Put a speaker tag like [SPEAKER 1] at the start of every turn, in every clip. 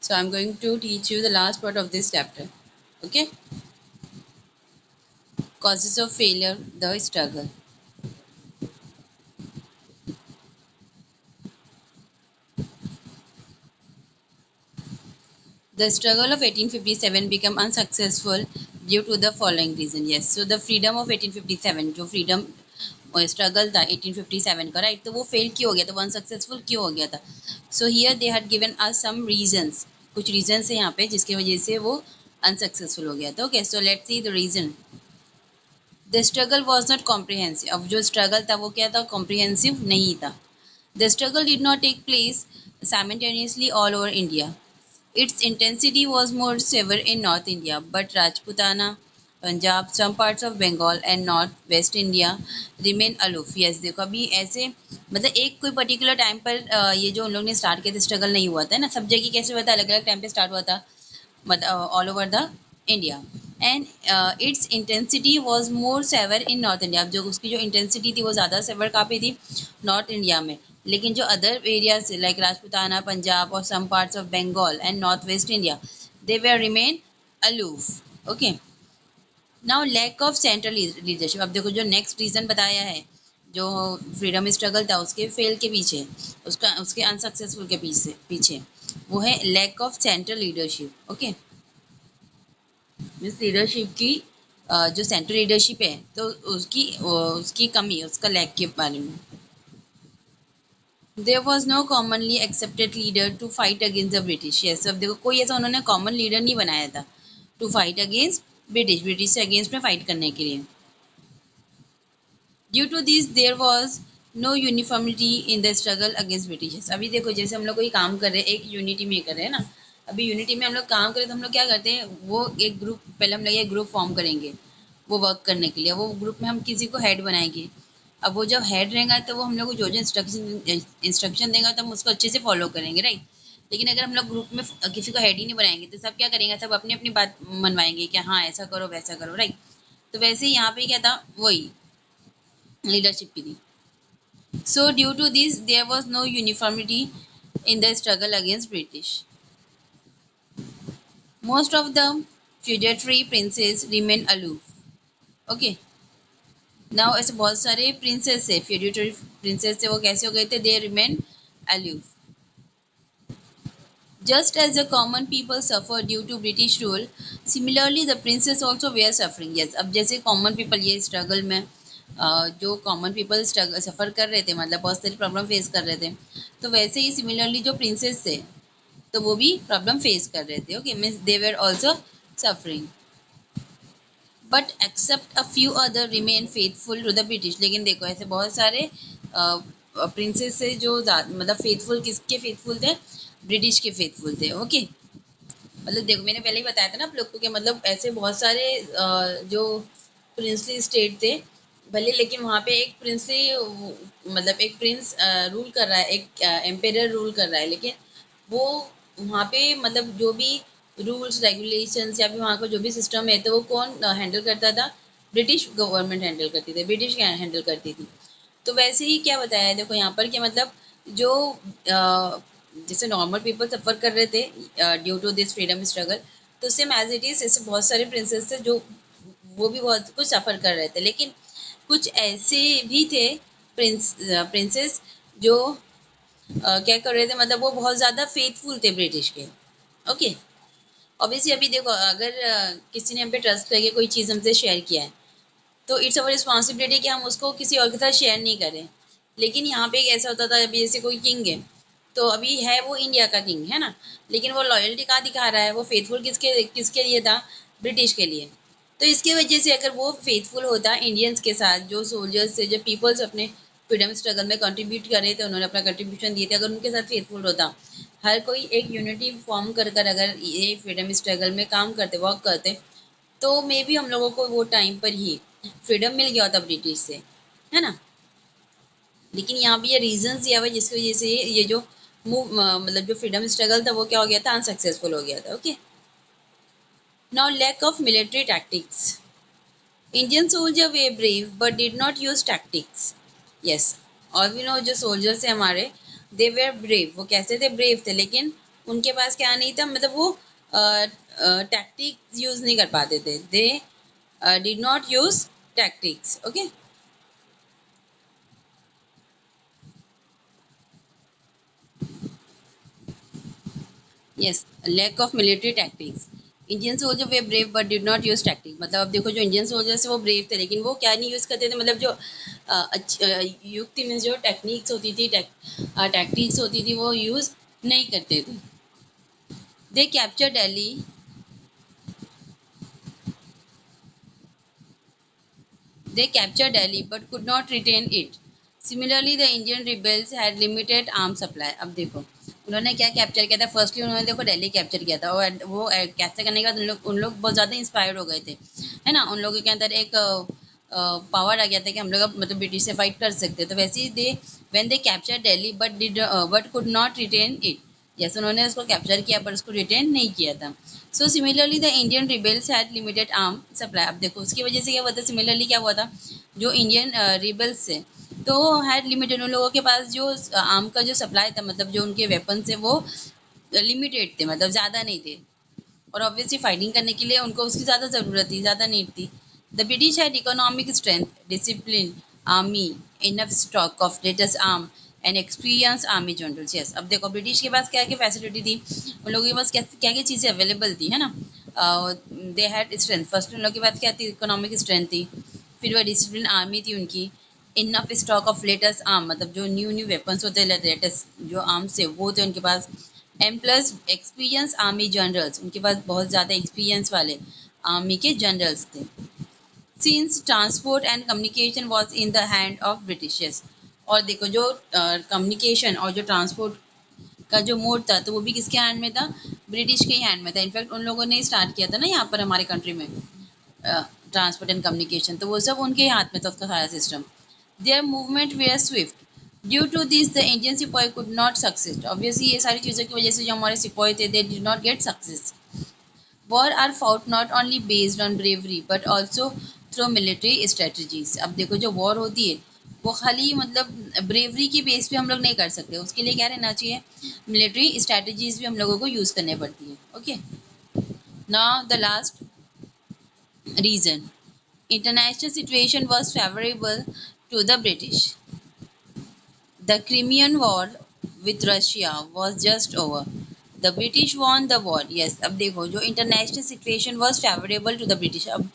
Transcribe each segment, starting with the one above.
[SPEAKER 1] So I'm going to teach you the last part of this chapter. Okay. Causes of failure, the struggle. The struggle of 1857 became unsuccessful due to the following reason. Yes, so the freedom of 1857, जो freedom struggle था 1857 का, right, तो वो fail क्यों हो गया था, वो unsuccessful क्यों हो गया था. So here they had given us some reasons. कुछ reasons है यहाँ पे जिसकी वजह से वो unsuccessful हो गया था. Okay, so let's see the reason. The struggle was not comprehensive. अब जो struggle था वो क्या था, comprehensive नहीं था. The struggle did not take place simultaneously all over India. Its intensity was more severe in North India, but Rajputana, Punjab, some parts of Bengal and North West India remain aloof. Yes, देखो अभी ऐसे मतलब एक कोई particular time पर ये जो उन लोग ने स्टार्ट किया था स्ट्रगल नहीं हुआ था ना, सब जगह कैसे हुआ था, अलग अलग टाइम पे स्टार्ट हुआ था, मतलब all over the India. And its intensity was more severe in north India. अब जो उसकी जो इंटेंसिटी थी वो ज़्यादा सेवर कहाँ पे थी, नॉर्थ इंडिया में. लेकिन जो other areas like Rajputana, Punjab और some parts of Bengal and north west India, they were remain aloof. Okay. Now lack of central leadership. अब देखो जो नेक्स्ट रीज़न बताया है, जो फ्रीडम स्ट्रगल था उसके फेल के पीछे, उसका उसके अनसक्सेसफुल के पीछे पीछे वो है lack of central leadership. Okay. Means leadership की जो सेंट्रल लीडरशिप है तो उसकी कमी, उसका लैक के बारे में. There was no commonly accepted leader to fight against the British. Yes, अब देखो कोई ऐसा उन्होंने कॉमन लीडर नहीं बनाया था to fight against British, British से अगेंस्ट में फाइट करने के लिए. Due to this there was no uniformity in the struggle against British. अभी देखो जैसे हम लोग कोई काम कर रहे हैं, एक यूनिटी में कर रहे हैं ना, अभी यूनिटी में हम लोग काम करें तो हम लोग क्या करते हैं, वो एक ग्रुप, पहले हम लोग एक ग्रुप फॉर्म करेंगे वो वर्क करने के लिए. वो ग्रुप में हम किसी को हेड बनाएंगे. अब वो जब हेड रहेगा तो वो हम लोग को जो जो इंस्ट्रक्शन देगा तो हम उसको अच्छे से फॉलो करेंगे, राइट. लेकिन अगर हम लोग ग्रुप में किसी को हेड ही नहीं बनाएंगे तो सब क्या करेंगे, सब अपनी अपनी बात मनवाएंगे कि हाँ ऐसा करो वैसा करो, राइट. तो वैसे ही यहाँ पे क्या था, वही लीडरशिप की थी. So due to this, there was no uniformity in the struggle against British. Most of the feudatory princes remained aloof. Okay. Now ऐसे बहुत सारे princes थे, feudatory princes थे, वो कैसे हो गए थे, they remained aloof. Just as the common people suffered due to British rule, similarly the princes also were suffering. Yes, अब जैसे common people ये struggle में जो कॉमन पीपल स्ट्रगल सफ़र कर रहे थे, मतलब बहुत सारी प्रॉब्लम फेस कर रहे थे, तो वैसे ही सिमिलरली जो प्रिंसेस थे तो वो भी प्रॉब्लम फेस कर रहे थे. Okay, means they were also suffering. But except a few other remain faithful to the British. लेकिन देखो ऐसे बहुत सारे प्रिंसेस से जो मतलब फेथफुल किसके फेथफुल थे, ब्रिटिश के फेथफुल थे. ओके. मतलब देखो मैंने पहले ही बताया था ना आप लोग को कि मतलब ऐसे बहुत सारे जो प्रिंसली स्टेट थे भले, लेकिन वहाँ पे एक प्रिंसली मतलब एक प्रिंस रूल कर रहा है, एक एम्पेरर रूल कर रहा है, लेकिन वो वहाँ पे मतलब जो भी रूल्स रेगुलेशंस या फिर वहाँ का जो भी सिस्टम है तो वो कौन हैंडल करता था, ब्रिटिश गवर्नमेंट हैंडल करती थी, ब्रिटिश क्या हैंडल करती थी. तो वैसे ही क्या बताया है देखो यहाँ पर कि मतलब जो जैसे नॉर्मल पीपल सफ़र कर रहे थे due to this freedom struggle, तो सेम एज इट इज़ ऐसे बहुत सारे प्रिंसेस थे जो वो भी बहुत कुछ सफ़र कर रहे थे. लेकिन कुछ ऐसे भी थे प्रिंसेस जो क्या कर रहे थे, मतलब वो बहुत ज़्यादा फेथफुल थे ब्रिटिश के. ओके. ऑब्वियसली अभी देखो अगर किसी ने हम पे ट्रस्ट करके कोई चीज़ हमसे शेयर किया है तो इट्स अवर रिस्पॉन्सिबिलिटी कि हम उसको किसी और के साथ शेयर नहीं करें. लेकिन यहाँ पे एक ऐसा होता था, अभी जैसे कोई किंग है तो अभी है वो इंडिया का किंग है ना, लेकिन वो लॉयल्टी कहाँ दिखा रहा है, वो फेथफुल किसके किसके लिए था, ब्रिटिश के लिए. तो इसकी वजह से अगर वो फेथफुल होता इंडियंस के साथ, जो सोल्जर्स थे, जो पीपल्स अपने फ्रीडम स्ट्रगल में कंट्रीब्यूट कर रहे थे, उन्होंने अपना कंट्रीब्यूशन दिए थे, अगर उनके साथ फेथफुल होता, हर कोई एक यूनिटी फॉर्म कर कर अगर ये फ्रीडम स्ट्रगल में काम करते, वर्क करते, तो मे बी हम लोगों को वो टाइम पर ही फ्रीडम मिल गया होता ब्रिटिश से, है ना. लेकिन यहाँ पे ये रीजन दिया हुआ है जिसकी वजह से ये जो मूव मतलब जो फ्रीडम स्ट्रगल था वो क्या हो गया था, अनसक्सेसफुल हो गया था. Okay. Now lack of military tactics. Indian soldier were brave but did not use tactics. Yes. और भी नो जो सोल्जर्स थे हमारे, दे वेर ब्रेव, वो कैसे थे, ब्रेव थे, लेकिन उनके पास क्या नहीं था, मतलब वो टैक्टिक यूज नहीं कर पाते थे, they did not use tactics. Okay, yes, lack of military tactics. Indian soldier were brave but did not use tactic. मतलब अब देखो, जो इंडियन सोल्जर्स वो ब्रेव थे, लेकिन वो क्या नहीं यूज करते थे, मतलब जो युक्ति में जो टेक्निक्स होती थी, टैक्टिक्स होती थी, वो यूज नहीं करते थे। दे capture Delhi, they captured Delhi but could not retain it. Similarly, the Indian rebels had limited arms supply. अब देखो, उन्होंने क्या कैप्चर किया था, फर्स्टली उन्होंने देखो दिल्ली कैप्चर किया था, और वो कैप्चर करने के बाद उन लोग बहुत ज़्यादा इंस्पायर्ड हो गए थे, है ना। उन लोगों के अंदर एक पावर आ गया था कि हम लोग अब मतलब ब्रिटिश से फाइट कर सकते हैं। तो वैसे ही they when they capture Delhi but could not retain it. Yes, उन्होंने उसको कैप्चर किया पर उसको रिटेन नहीं किया था। So similarly the Indian rebels had limited arm supply. अब देखो उसकी वजह से क्या हुआ था, सिमिलरली क्या हुआ था, जो इंडियन रिबेल्स थे तो हैड लिमिटेड, उन लोगों के पास जो आर्म का जो सप्लाई था, मतलब जो उनके वेपन थे वो लिमिटेड थे, मतलब ज़्यादा नहीं थे। और ऑब्वियसली फाइटिंग करने के लिए उनको उसकी ज़्यादा ज़रूरत थी, ज़्यादा नीड थी। The British had economic strength, discipline army, enough stock of latest arm and experience army generals. Yes, अब देखो ब्रिटिश के पास क्या क्या फैसिलिटी थी, उन लोगों के पास क्या क्या क्या चीज़ें अवेलेबल थी, है ना। दे हैड स्ट्रेंथ, फर्स्ट उन लोगों के पास क्या थी, इकोनॉमिक स्ट्रेंथ थी। फिर वह डिसिप्लिन आर्मी थी उनकी। Enough stock of latest arm, मतलब जो न्यू न्यू वेपन्स होते हैं, लेटेस्ट जो आर्म्स थे वो थे उनके पास। Ample experience army generals, उनके पास बहुत ज़्यादा एक्सपीरियंस वाले आर्मी के जनरल्स थे। Since transport and communication was in the hand of Britishers. और देखो जो कम्युनिकेशन और जो ट्रांसपोर्ट का जो मोड था, तो वो भी किसके हैंड में था, ब्रिटिश के ही हैंड में था। इनफैक्ट उन लोगों ने स्टार्ट किया था ना यहाँ पर हमारे कंट्री में ट्रांसपोर्ट एंड कम्युनिकेशन, तो वो सब उनके हाथ में था, उसका सारा system. Their movement were swift, due to this the Indian sipahi could not success. Obviously ये सारी चीज़ों की वजह से जो हमारे सिपाही थे, they did not get success. War are fought not only based on bravery but also through military strategies. अब देखो जो वॉर होती है वो खाली मतलब ब्रेवरी की बेस पे हम लोग नहीं कर सकते, उसके लिए क्या रहना चाहिए, मिलिट्री स्ट्रेटजीज भी हम लोगों को यूज़ करने पड़ती है। Okay, now the last reason, international situation was favorable to the British. The Crimean War with Russia was just over. The British won the war. Yes, अब देखो जो international situation was favorable to the British. अब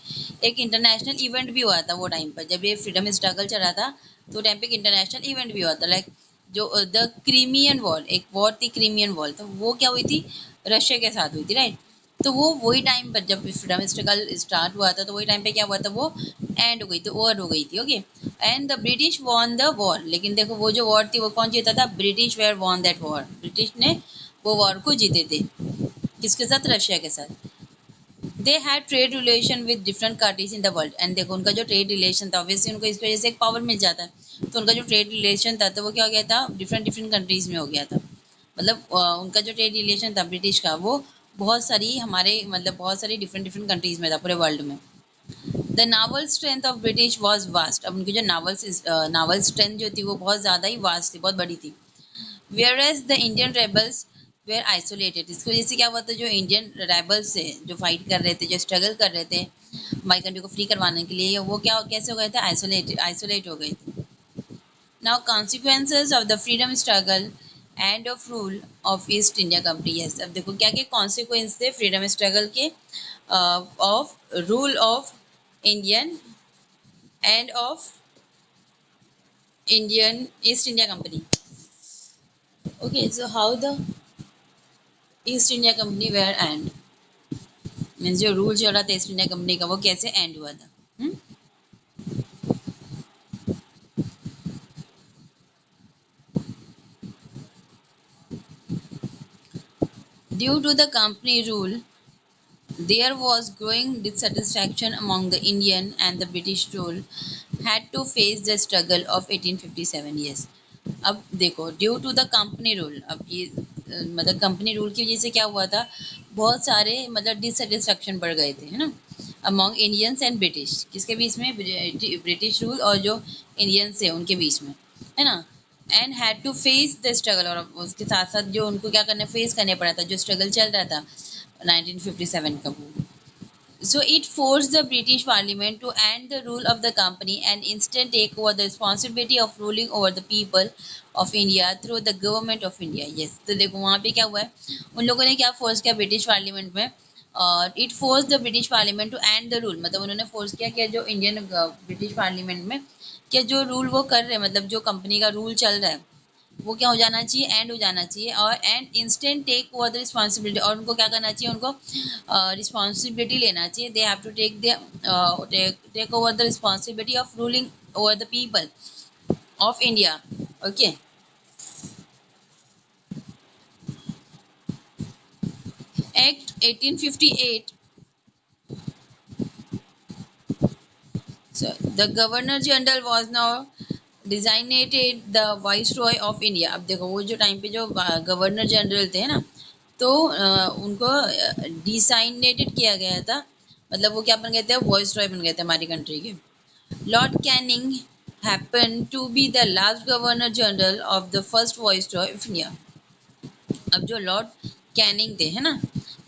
[SPEAKER 1] एक international event भी हुआ था वो time पर, जब ये freedom struggle चला था तो टाइम पे एक international event भी हुआ था, लाइक जो द क्रीमियन वॉर, एक वॉर थी क्रीमियन वॉर, तो वो क्या हुई थी, रशिया के साथ हुई थी, राइट। तो वो वही टाइम पर जब फ्रीडम स्ट्रगल स्टार्ट हुआ था, तो वही टाइम पे क्या हुआ था, वो एंड हो गई थी, ओवर हो गई थी। Okay, and the British won the war. लेकिन देखो वो जो वॉर थी वो कौन जीता था, British were won that war, British ने वो वॉर को जीते थे। किसके साथ, रशिया के साथ। They had trade relation with different countries in the world. And देखो उनका जो ट्रेड रिलेशन था, ऑब्वियसली उनको इस वजह से एक पावर मिल जाता है, तो उनका जो ट्रेड रिलेशन था तो वो क्या हो गया था, डिफरेंट डिफरेंट कंट्रीज में हो गया था। मतलब उनका जो ट्रेड रिलेशन था ब्रिटिश का, वो बहुत सारी हमारे मतलब बहुत सारी डिफरेंट डिफरेंट कंट्रीज में था, पूरे वर्ल्ड में। The novel strength of British was vast. अब उनकी जो नावल स्ट्रेंथ जो थी वो बहुत ज़्यादा ही वास्ट थी, बहुत बड़ी थी। Whereas the Indian rebels were isolated. इसकी वजह से क्या हुआ था, जो इंडियन रेबल्स थे, जो फाइट कर रहे थे, जो स्ट्रगल कर रहे थे हमारी कंट्री को फ्री करवाने के लिए, वो क्या कैसे हो गए थे, आइसोलेट हो गए थे। Now consequences of the freedom struggle and of rule of East India Company. Yes, अब देखो क्या क्या कॉन्सिक्वेंस थे फ्रीडम स्ट्रगल के of rule of Indian and of Indian East India Company. Okay, so how the East India Company were end, means जो rule चल रहा था ईस्ट इंडिया कंपनी का वो कैसे एंड हुआ था। Due to the company rule there was growing dissatisfaction among the Indian and the British rule had to face the struggle of 1857 years। अब देखो due to the company rule, अब ये मतलब कंपनी रूल की वजह से क्या हुआ था, बहुत सारे मतलब डिससेटिस्फैक्शन बढ़ गए थे, है ना, अमॉन्ग इंडियंस एंड ब्रिटिश। किसके बीच में, ब्रिटिश रूल और जो इंडियंस है उनके बीच में, है ना। And had to face the struggle, और उसके साथ साथ जो उनको क्या करना फेस करने पड़ा था, जो स्ट्रगल चल रहा था 1957 का वो. So it forced the British Parliament to end the rule of the company and instead take over the responsibility of ruling over the people of India through the government of India. Yes, तो देखो वहाँ पे क्या हुआ है, उन लोगों ने क्या फोर्स किया ब्रिटिश पार्लियामेंट में, और it force the British parliament to end the rule, मतलब उन्होंने फोर्स किया कि जो इंडियन ब्रिटिश पार्लियामेंट में क्या जो रूल वो कर रहे हैं, मतलब जो कंपनी का रूल चल रहा है वो क्या हो जाना चाहिए, एंड हो जाना चाहिए, और and instant take over the responsibility, और उनको क्या करना चाहिए, उनको रिस्पॉन्सिबिलिटी लेना चाहिए. They have to take over the responsibility of ruling over the people of India. Okay. Act 1858. So the governor general was now designated the viceroy of India. अब देखो वो जो टाइम पे जो गवर्नर जनरल थे ना, तो उनको डिसाइनेटेड किया गया था, मतलब वो क्या बन गए थे, वॉइस रॉय बन गए थे हमारी कंट्री के. Lord Canning happened to be the last governor general of the first viceroy of India. अब जो लॉर्ड कैनिंग थे है ना,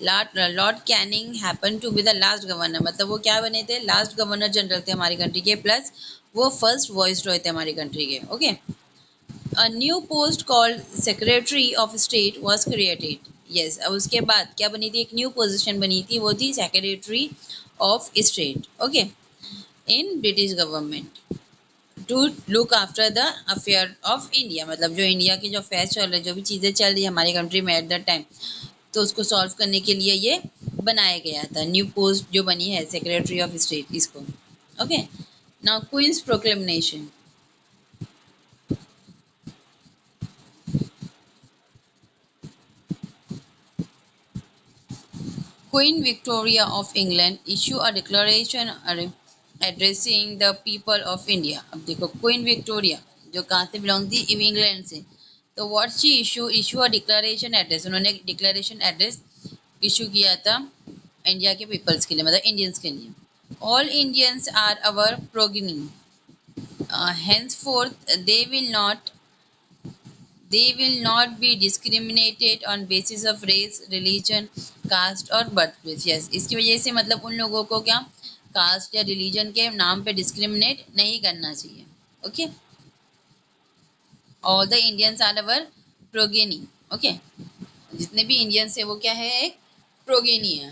[SPEAKER 1] Lord Canning happen to be the last governor, मतलब वो क्या बने थे, लास्ट गवर्नर जनरल थे हमारी कंट्री के, प्लस वो फर्स्ट वॉइस रॉय थे हमारी कंट्री के. Okay. A new post called secretary of state was created. Yes, अब उसके बाद क्या बनी थी, एक न्यू पोजीशन बनी थी, वो थी secretary of state. Okay. In British government to look after the affair of India, मतलब जो इंडिया के जो अफेयर चल रहे, जो भी चीज़ें चल रही है हमारी कंट्री में एट दैट टाइम, तो उसको सॉल्व करने के लिए ये बनाया गया था, न्यू पोस्ट जो बनी है सेक्रेटरी ऑफ स्टेट इसको. Okay. Now queen's proclamation. Queen Victoria of England issue a declaration addressing the people of India. अब देखो क्वीन विक्टोरिया जो कहाँ से बिलोंग थी, इंग्लैंड से, तो what she issue a declaration address, उन्होंने डिक्लेरेशन एड्रेस इशू किया था इंडिया के पीपल्स के लिए, मतलब इंडियंस के लिए. All Indians are our progeny, henceforth they will not be discriminated on basis of race, religion, caste और birthplace. yes, इसकी वजह से मतलब उन लोगों को क्या कास्ट या रिलीजन के नाम पे डिस्क्रिमिनेट नहीं करना चाहिए. Okay. All the Indians are our progeny. Okay. जितने भी इंडियंस है वो क्या है, एक प्रोगेनी है,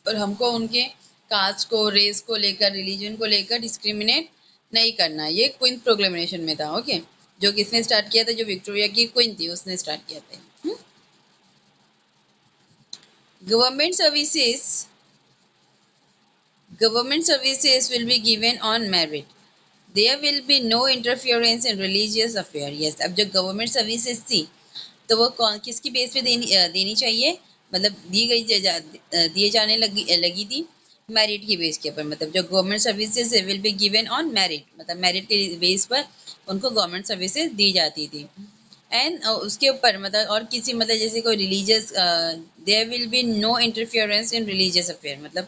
[SPEAKER 1] और हमको उनके कास्ट को, रेस को लेकर, रिलीजन को लेकर डिस्क्रिमिनेट नहीं करना. ये क्वीन प्रोक्लेमेशन में था. ओके. जो किसने स्टार्ट किया था, जो विक्टोरिया की क्वीन थी उसने स्टार्ट किया था. Government services government services will be given on merit. There will be no interference in religious affair. Yes, अब जो गवर्नमेंट सर्विसेज थी तो वो कौन किसकी बेस पे देनी चाहिए, मतलब दिए जाने लगी थी मेरिट की बेस के ऊपर, मतलब जो government services will be given on merit, मतलब मेरिट के बेस पर उनको गवर्नमेंट सर्विसेज दी जाती थी. एंड उसके ऊपर मतलब और किसी मतलब जैसे कोई religious, there will be no interference in religious affair, मतलब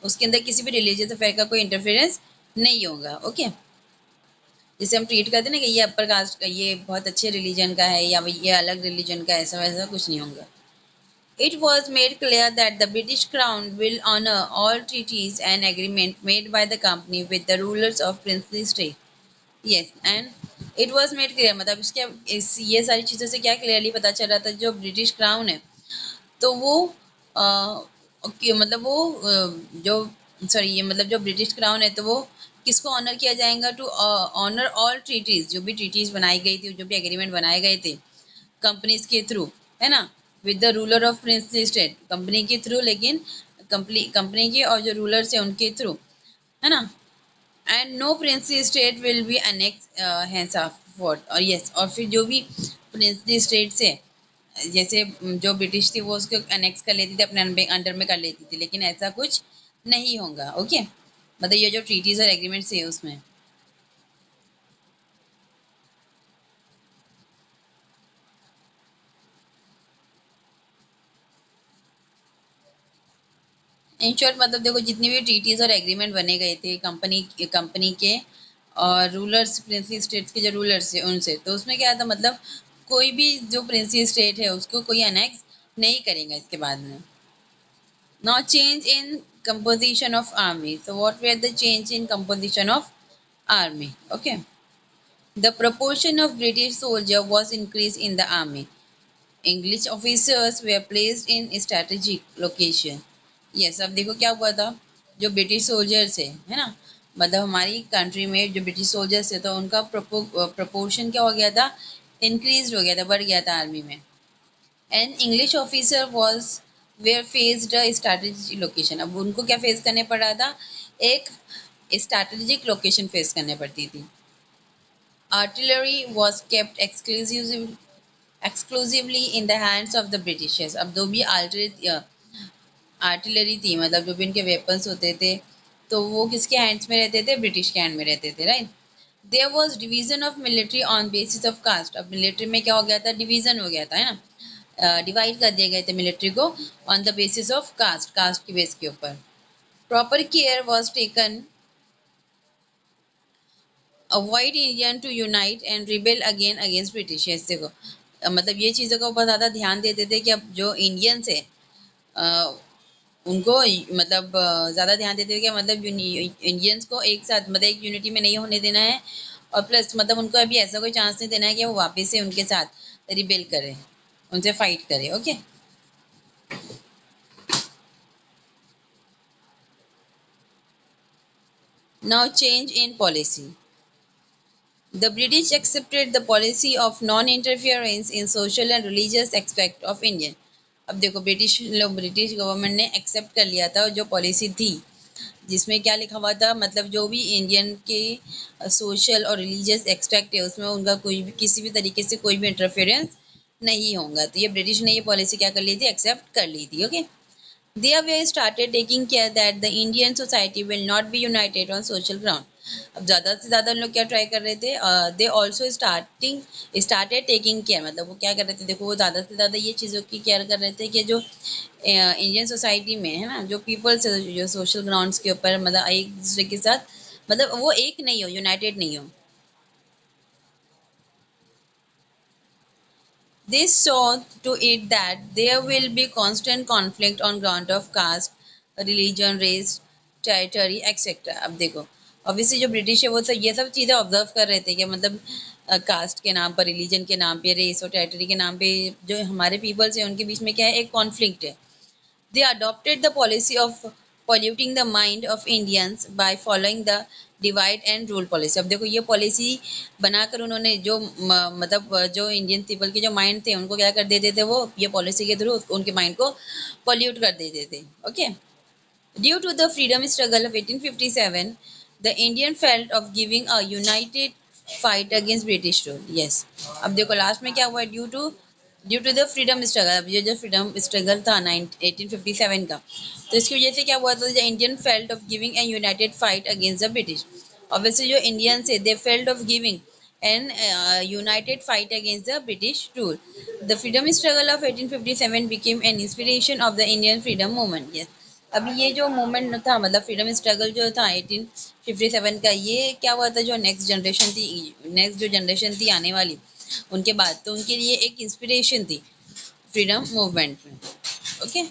[SPEAKER 1] उसके अंदर किसी भी रिलीजियस अफेयर का कोई इंटरफेरेंस नहीं होगा. ओके. जैसे हम ट्रीट करते हैं ना कि ये अपर कास्ट का, ये बहुत अच्छे रिलीजन का है, या ये अलग रिलीजन का, ऐसा वैसा कुछ नहीं होगा. It was made clear that the British Crown will honor all treaties and agreements made by the company with the rulers of princely state. Yes, and it was made clear, मतलब ये सारी चीज़ों से क्या क्लियरली पता चल रहा था, जो ब्रिटिश क्राउन है तो वो मतलब वो जो सॉरी ये मतलब जो ब्रिटिश क्राउन है तो वो किसको ऑनर किया जाएगा, टू ऑनर ऑल ट्रीटीज, जो भी ट्रीटीज बनाई गई थी, जो भी एग्रीमेंट बनाए गए थे कंपनीज के थ्रू, है ना, with the ruler of princely state, company के थ्रू, लेकिन कंपनी के और जो रूलर्स है उनके थ्रू, है ना. And no princely state will be annex hence of, और यस, और फिर जो भी प्रिंसली स्टेट से जैसे जो ब्रिटिश थी वो उसको अनेक्स कर लेती थी, अपने अंडर में कर लेती थी, लेकिन ऐसा कुछ नहीं होगा. ओके. मतलब ये जो ट्रीटीज और एग्रीमेंट्स है उसमें. इन शॉर्ट मतलब देखो जितनी भी ट्रीटीज और एग्रीमेंट बने गए थे कंपनी के, और रूलर्स, प्रिंसली स्टेट्स के जो रूलर्स थे उनसे, तो उसमें क्या था, मतलब कोई भी जो प्रिंसली स्टेट है उसको कोई अनेक्स नहीं करेगा इसके बाद में. Now change in composition of army. So what were the change in composition of army? Okay. The proportion of British soldier was increased in the army. English officers were placed in strategic location. Yes, अब देखो क्या हुआ था, जो British soldiers है ना, मतलब हमारी कंट्री में जो ब्रिटिश सोल्जर्स थे तो उनका प्रपोर्शन क्या हो गया था, इंक्रीज हो गया था, बढ़ गया था आर्मी में. An English officer was were faced a strategic location. अब उनको क्या फेस करने पड़ रहा था, एक स्ट्रैटेजिक लोकेशन फेस करने पड़ती थी. Artillery was kept exclusively in the hands of the Britishers. अब जो भी आर्टिलरी थी, मतलब जो भी इनके वेपन्स होते थे, तो वो किसके हैंड्स में रहते थे, ब्रिटिश के हैंड में रहते थे, right. There was division of military on basis of caste. अब मिलिट्री में क्या हो गया था, डिवीजन हो गया था, है ना, डिवाइड कर दिए गए थे मिलिट्री को on the basis of caste, caste की बेस के ऊपर. Proper care was taken avoid Indian to unite and rebel again against British. देखो मतलब ये चीज़ों का बहुत ज़्यादा ध्यान देते थे कि अब जो इंडियंस है उनको मतलब ज़्यादा ध्यान देते थे कि मतलब इंडियंस को एक साथ मतलब एक यूनिटी में नहीं होने देना है, और प्लस मतलब उनको अभी ऐसा कोई चांस नहीं देना है कि वो वापस से उनके साथ रिबेल करें, उनसे फाइट करें. Okay. Now change in policy. The British accepted the policy of non-interference in social and religious aspect of Indian. अब देखो ब्रिटिश गवर्नमेंट ने एक्सेप्ट कर लिया था जो पॉलिसी थी, जिसमें क्या लिखा हुआ था, मतलब जो भी इंडियन के सोशल और रिलीजियस एक्सपेक्ट है उसमें उनका कोई भी किसी भी तरीके से कोई भी इंटरफेरेंस नहीं होगा. तो ये ब्रिटिश ने ये पॉलिसी क्या कर ली थी, एक्सेप्ट कर ली थी. Okay. There we started taking care that the Indian society will not be united on social ground. अब ज़्यादा से ज़्यादा लोग क्या ट्राई कर रहे थे, they also started taking care. मतलब वो क्या कर रहे थे, देखो वो ज़्यादा से ज़्यादा ये चीज़ों की केयर कर रहे थे कि जो इंडियन सोसाइटी में है ना, जो पीपल्स जो सोशल ग्राउंड्स के ऊपर मतलब एक दूसरे के साथ मतलब वो एक नहीं हो, यूनाइटेड नहीं हो. This saw to it that there will be constant conflict on ground of caste, religion, race, territory, etc. अब देखो ऑब्वियसली जो ब्रिटिश है वो तो ये सब चीज़ें ऑब्जर्व कर रहे थे कि मतलब कास्ट के नाम पर, रिलीजन के नाम पे, रेस और टेरिटरी के नाम पे जो हमारे पीपल्स हैं उनके बीच में क्या है, एक कॉन्फ्लिक्ट है. They adopted the policy of polluting the mind of Indians by following the divide and rule policy. अब देखो ये पॉलिसी बनाकर उन्होंने जो मतलब जो इंडियन पीपल के जो माइंड थे उनको क्या कर देते थे, वो ये पॉलिसी के थ्रू उनके माइंड को पॉल्यूट कर देते थे. Okay. Due to the freedom struggle of 1857 the Indian felt of giving a united fight against British rule. Yes. अब देखो लास्ट में क्या हुआ, due to the freedom struggle. अब ये जो फ्रीडम स्ट्रगल था 1857 का, तो इसकी वजह से क्या हुआ था, the Indian felt of giving a United fight against the British. Obviously जो इंडियंस है they felt of giving an United fight against the British rule. The freedom struggle of 1857 became an inspiration of the Indian freedom movement. Yes. अभी ये जो movement था मतलब freedom struggle जो था 1857 का, ये क्या हुआ था, जो नेक्स्ट जो जनरेशन थी आने वाली उनके बाद, तो उनके लिए एक इंस्पिरेशन थी फ्रीडम मूवमेंट में. ओके.